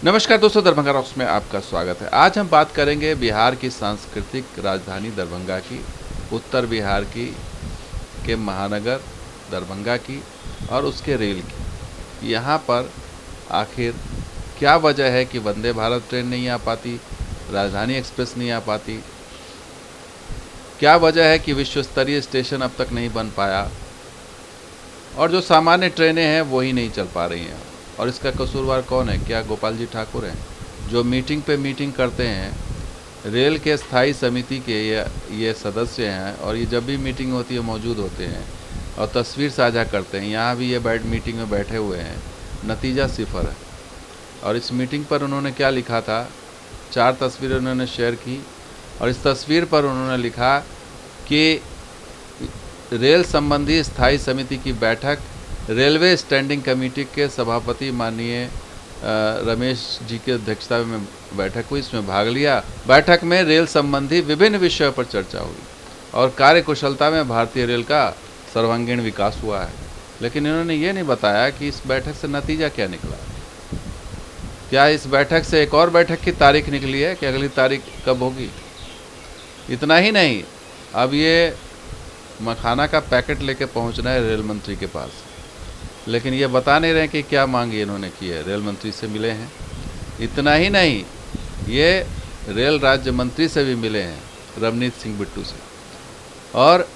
नमस्कार दोस्तों, दरभंगा रॉक्स में आपका स्वागत है। आज हम बात करेंगे बिहार की सांस्कृतिक राजधानी दरभंगा की, उत्तर बिहार की के महानगर दरभंगा की और उसके रेल की। यहाँ पर आखिर क्या वजह है कि वंदे भारत ट्रेन नहीं आ पाती, राजधानी एक्सप्रेस नहीं आ पाती? क्या वजह है कि विश्व स्तरीय स्टेशन अब तक नहीं बन पाया और जो सामान्य ट्रेनें हैं वो ही नहीं चल पा रही हैं? और इसका कसूरवार कौन है? क्या गोपाल जी ठाकुर हैं जो मीटिंग पे मीटिंग करते हैं? रेल के स्थायी समिति के ये सदस्य हैं और ये जब भी मीटिंग होती है मौजूद होते हैं और तस्वीर साझा करते हैं। यहाँ भी ये मीटिंग में बैठे हुए हैं, नतीजा सिफर है। और इस मीटिंग पर उन्होंने क्या लिखा था? 4 तस्वीरें उन्होंने शेयर की और इस तस्वीर पर उन्होंने लिखा कि रेल संबंधी स्थायी समिति की बैठक, रेलवे स्टैंडिंग कमेटी के सभापति माननीय रमेश जी की अध्यक्षता में बैठक हुई, इसमें भाग लिया। बैठक में रेल संबंधी विभिन्न विषयों पर चर्चा हुई और कार्यकुशलता में भारतीय रेल का सर्वांगीण विकास हुआ है। लेकिन इन्होंने ये नहीं बताया कि इस बैठक से नतीजा क्या निकला। क्या इस बैठक से एक और बैठक की तारीख निकली है कि अगली तारीख कब होगी? इतना ही नहीं, अब ये मखाना का पैकेट लेके पहुंचना है रेल मंत्री के पास, लेकिन ये बता नहीं रहे कि क्या मांग इन्होंने की है। रेल मंत्री से मिले हैं। इतना ही नहीं, ये रेल राज्य मंत्री से भी मिले हैं, रवनीत सिंह बिट्टू से, और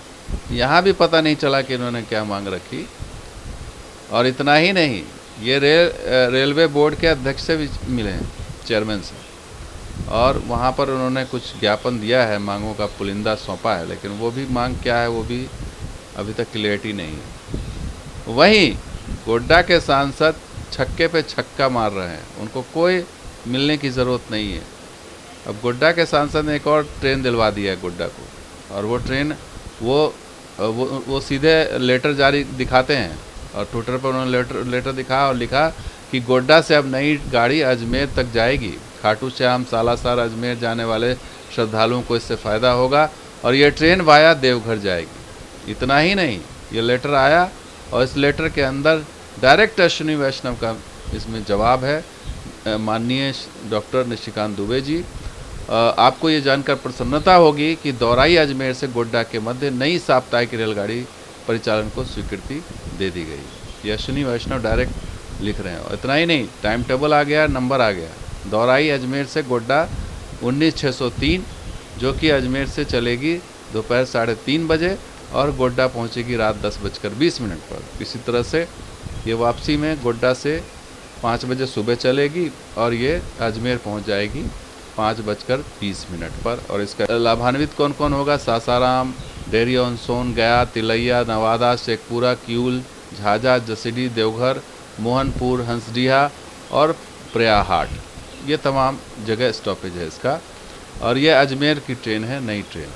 यहाँ भी पता नहीं चला कि इन्होंने क्या मांग रखी। और इतना ही नहीं, ये रेलवे बोर्ड के अध्यक्ष से भी मिले हैं, चेयरमैन से, और वहाँ पर उन्होंने कुछ ज्ञापन दिया है, मांगों का पुलिंदा सौंपा है, लेकिन वो भी मांग क्या है वो भी अभी तक क्लियरिटी नहीं है। वहीं गोड्डा के सांसद छक्के पे छक्का मार रहे हैं, उनको कोई मिलने की ज़रूरत नहीं है। अब गोड्डा के सांसद ने एक और ट्रेन दिलवा दिया है गोड्डा को, और वो ट्रेन वो सीधे लेटर जारी दिखाते हैं और ट्विटर पर उन्होंने लेटर दिखा और लिखा कि गोड्डा से अब नई गाड़ी अजमेर तक जाएगी। खाटू श्याम, सालासर, अजमेर जाने वाले श्रद्धालुओं को इससे फ़ायदा होगा और ये ट्रेन वाया देवघर जाएगी। इतना ही नहीं, ये लेटर आया और इस लेटर के अंदर डायरेक्ट अश्विनी वैष्णव का इसमें जवाब है। माननीय डॉक्टर निशिकांत दुबे जी, आपको ये जानकर प्रसन्नता होगी कि दौराई अजमेर से गोड्डा के मध्य नई साप्ताहिक रेलगाड़ी परिचालन को स्वीकृति दे दी गई। ये अश्विनी वैष्णव डायरेक्ट लिख रहे हैं। और इतना ही नहीं, टाइम टेबल आ गया, नंबर आ गया। दौराई अजमेर से गोड्डा 19:603, जो कि अजमेर से चलेगी दोपहर 3:30 बजे और गोड्डा पहुंचेगी रात 10:20 पर। इसी तरह से ये वापसी में गोड्डा से 5 बजे सुबह चलेगी और ये अजमेर पहुंच जाएगी 5:20 पर। और इसका लाभान्वित कौन कौन होगा? सासाराम, डेहरी ऑन सोन, गया, तिलैया, नवादा, शेखपुरा, किऊल, झाझा, जसीडीह, देवघर, मोहनपुर, हंसडीहा और प्रयागहाट, ये तमाम जगह स्टॉपेज है इसका। और ये अजमेर की ट्रेन है, नई ट्रेन।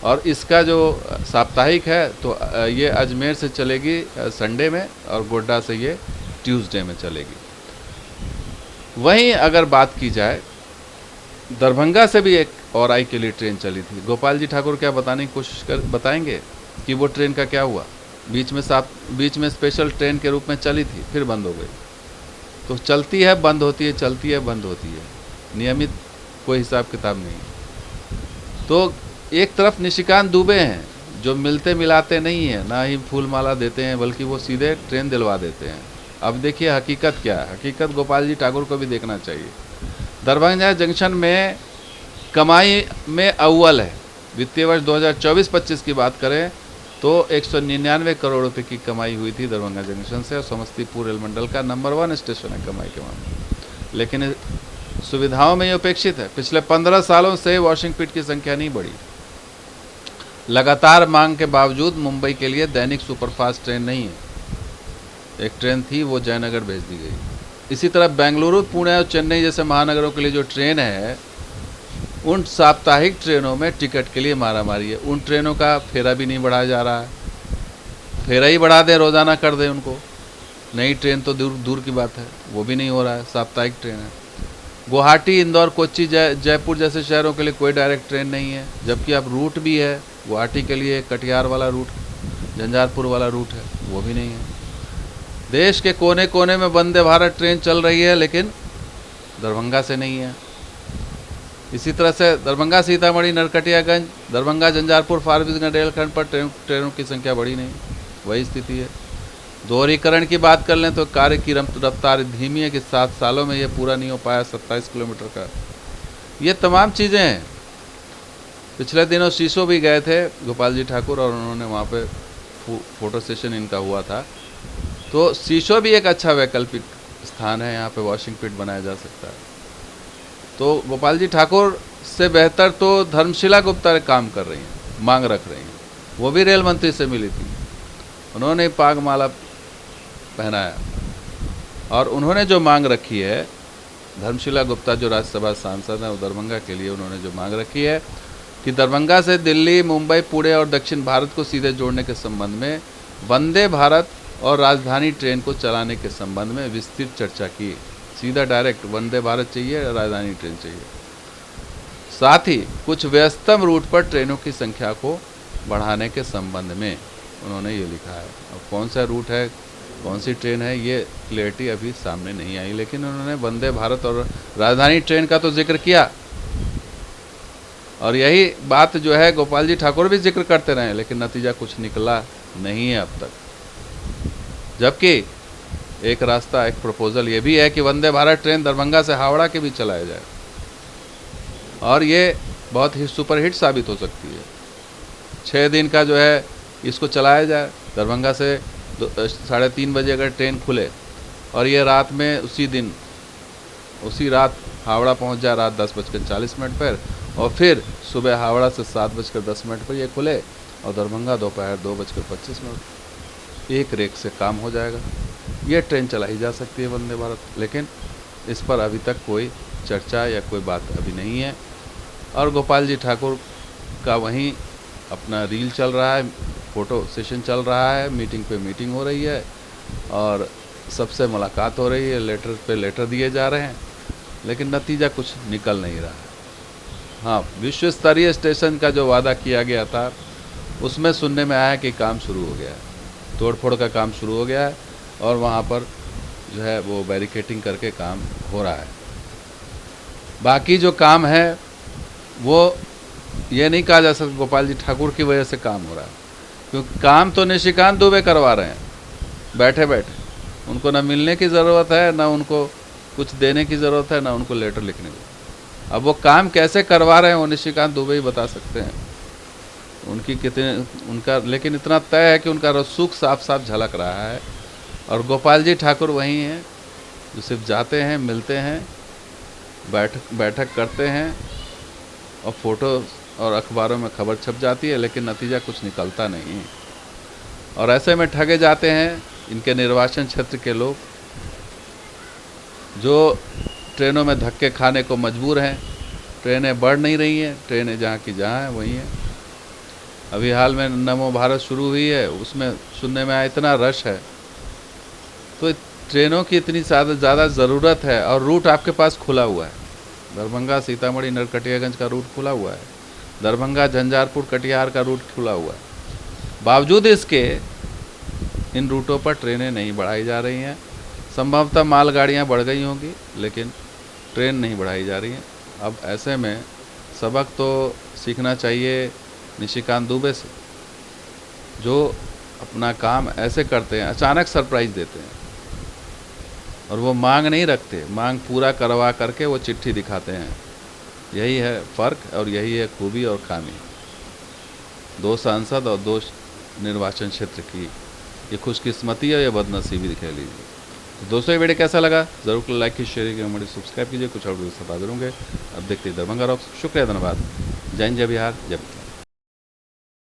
और इसका जो साप्ताहिक है तो ये अजमेर से चलेगी संडे में और गोड्डा से ये ट्यूसडे में चलेगी। वहीं अगर बात की जाए, दरभंगा से भी एक औराई के लिए ट्रेन चली थी। गोपाल जी ठाकुर क्या बताने की कोशिश बताएंगे कि वो ट्रेन का क्या हुआ? बीच में स्पेशल ट्रेन के रूप में चली थी, फिर बंद हो गई। तो चलती है, बंद होती है, चलती है, बंद होती है, नियमित कोई हिसाब किताब नहीं। तो एक तरफ निशिकांत दुबे हैं जो मिलते मिलाते नहीं हैं, ना ही फूल माला देते हैं, बल्कि वो सीधे ट्रेन दिलवा देते हैं। अब देखिए हकीकत क्या है। हकीकत गोपाल जी ठाकुर को भी देखना चाहिए। दरभंगा जंक्शन में कमाई में अव्वल है। वित्तीय वर्ष 2024-25 की बात करें तो 199 करोड़ रुपए की कमाई हुई थी दरभंगा जंक्शन से, और समस्तीपुर रेल मंडल का नंबर 1 स्टेशन है कमाई के मामले में। लेकिन सुविधाओं में ये उपेक्षित है। पिछले 15 सालों से वॉशिंग पिट की संख्या नहीं बढ़ी। लगातार मांग के बावजूद मुंबई के लिए दैनिक सुपरफास्ट ट्रेन नहीं है। एक ट्रेन थी, वो जयनगर भेज दी गई। इसी तरह बेंगलुरु, पुणे और चेन्नई जैसे महानगरों के लिए जो ट्रेन है, उन साप्ताहिक ट्रेनों में टिकट के लिए मारामारी है। उन ट्रेनों का फेरा भी नहीं बढ़ाया जा रहा है। फेरा ही बढ़ा दें, रोज़ाना कर दें उनको। नई ट्रेन तो दूर दूर की बात है, वो भी नहीं हो रहा है। साप्ताहिक ट्रेन है। गुवाहाटी, इंदौर, कोच्चि, जयपुर जैसे शहरों के लिए कोई डायरेक्ट ट्रेन नहीं है, जबकि अब रूट भी है। गुवाहाटी के लिए कटिहार वाला रूट, झंझारपुर वाला रूट है, वो भी नहीं है। देश के कोने कोने में वंदे भारत ट्रेन चल रही है, लेकिन दरभंगा से नहीं है। इसी तरह से दरभंगा सीतामढ़ी नरकटियागंज, दरभंगा झंझारपुर फारबिसगंज रेलखंड पर ट्रेनों की संख्या बढ़ी नहीं, वही स्थिति है। दोहरीकरण की बात कर लें तो कार्य की रफ्तार धीमी है कि 7 सालों में ये पूरा नहीं हो पाया 27 किलोमीटर का। ये तमाम चीज़ें हैं। पिछले दिनों शीशो भी गए थे गोपाल जी ठाकुर और उन्होंने वहाँ पे फोटो सेशन इनका हुआ था। तो शीशो भी एक अच्छा वैकल्पिक स्थान है, यहाँ पे वॉशिंग पिट बनाया जा सकता है। तो गोपाल जी ठाकुर से बेहतर तो धर्मशिला गुप्ता काम कर रही हैं, मांग रख रही हैं। वो भी रेल मंत्री से मिली थी, उन्होंने पाग माला पहनाया और उन्होंने जो मांग रखी है, धर्मशिला गुप्ता जो राज्यसभा सांसद हैं, वो दरभंगा के लिए उन्होंने जो मांग रखी है कि दरभंगा से दिल्ली, मुंबई, पुणे और दक्षिण भारत को सीधे जोड़ने के संबंध में वंदे भारत और राजधानी ट्रेन को चलाने के संबंध में विस्तृत चर्चा की। सीधा डायरेक्ट वंदे भारत चाहिए, राजधानी ट्रेन चाहिए। साथ ही कुछ व्यस्तम रूट पर ट्रेनों की संख्या को बढ़ाने के संबंध में उन्होंने ये लिखा है। अब कौन सा रूट है, कौन सी ट्रेन है, ये क्लियरिटी अभी सामने नहीं आई, लेकिन उन्होंने वंदे भारत और राजधानी ट्रेन का तो जिक्र किया। और यही बात जो है गोपाल जी ठाकुर भी जिक्र करते रहे, लेकिन नतीजा कुछ निकला नहीं है अब तक। जबकि एक रास्ता, एक प्रपोजल ये भी है कि वंदे भारत ट्रेन दरभंगा से हावड़ा के भी चलाया जाए, और ये बहुत ही सुपरहिट साबित हो सकती है। 6 दिन का जो है इसको चलाया जाए। दरभंगा से 3:30 बजे अगर ट्रेन खुले और ये रात में उसी रात हावड़ा पहुंच जाए रात 10:40 पर, और फिर सुबह हावड़ा से 7:10 पर ये खुले और दरभंगा दोपहर 2:25। एक रेक से काम हो जाएगा। ये ट्रेन चलाई जा सकती है वंदे भारत, लेकिन इस पर अभी तक कोई चर्चा या कोई बात अभी नहीं है। और गोपाल जी ठाकुर का वहीं अपना रील चल रहा है, फ़ोटो सेशन चल रहा है, मीटिंग पे मीटिंग हो रही है और सबसे मुलाकात हो रही है, लेटर पे लेटर दिए जा रहे हैं, लेकिन नतीजा कुछ निकल नहीं रहा है। हाँ, विश्व स्तरीय स्टेशन का जो वादा किया गया था उसमें सुनने में आया कि काम शुरू हो गया है, तोड़फोड़ का काम शुरू हो गया है और वहाँ पर जो है वो बैरिकेटिंग करके काम हो रहा है। बाकी जो काम है वो ये नहीं कहा जा सकता गोपाल जी ठाकुर की वजह से काम हो रहा है, क्योंकि काम तो निशिकांत दुबे करवा रहे हैं बैठे बैठे। उनको ना मिलने की ज़रूरत है, ना उनको कुछ देने की ज़रूरत है, ना उनको लेटर लिखने की। अब वो काम कैसे करवा रहे हैं वो निशिकांत दुबे ही बता सकते हैं, उनका लेकिन इतना तय है कि उनका रसूख साफ साफ झलक रहा है। और गोपाल जी ठाकुर वही हैं जो सिर्फ जाते हैं, मिलते हैं, बैठक करते हैं और फोटो और अखबारों में खबर छप जाती है, लेकिन नतीजा कुछ निकलता नहीं है। और ऐसे में ठगे जाते हैं इनके निर्वाचन क्षेत्र के लोग, जो ट्रेनों में धक्के खाने को मजबूर हैं। ट्रेनें बढ़ नहीं रही हैं, ट्रेनें जहाँ की जहाँ हैं वहीं हैं। अभी हाल में नमो भारत शुरू हुई है, उसमें सुनने में आया इतना रश है, तो ट्रेनों की इतनी ज़्यादा ज़रूरत है और रूट आपके पास खुला हुआ है। दरभंगा सीतामढ़ी नरकटियागंज का रूट खुला हुआ है, दरभंगा झंझारपुर कटिहार का रूट खुला हुआ है। बावजूद इसके इन रूटों पर ट्रेनें नहीं बढ़ाई जा रही हैं। संभवतः मालगाड़ियाँ बढ़ गई होंगी, लेकिन ट्रेन नहीं बढ़ाई जा रही हैं। अब ऐसे में सबक तो सीखना चाहिए निशिकांत दुबे से, जो अपना काम ऐसे करते हैं, अचानक सरप्राइज़ देते हैं और वो मांग नहीं रखते, मांग पूरा करवा करके वो चिट्ठी दिखाते हैं। यही है फ़र्क और यही है खूबी और खामी 2 सांसद और 2 निर्वाचन क्षेत्र की। ये खुशकिस्मती है, ये बदनसीबी कह लीजिए। तो दोस्तों, ये वीडियो कैसा लगा ज़रूर लाइक कीजिए, शेयर कीजिए, हमारी सब्सक्राइब कीजिए। कुछ और वीडियो से बता दूँगे। अब देखते हैं दरभंगा रॉक्स। शुक्रिया, धन्यवाद। जय हिंद, जय बिहार, जय।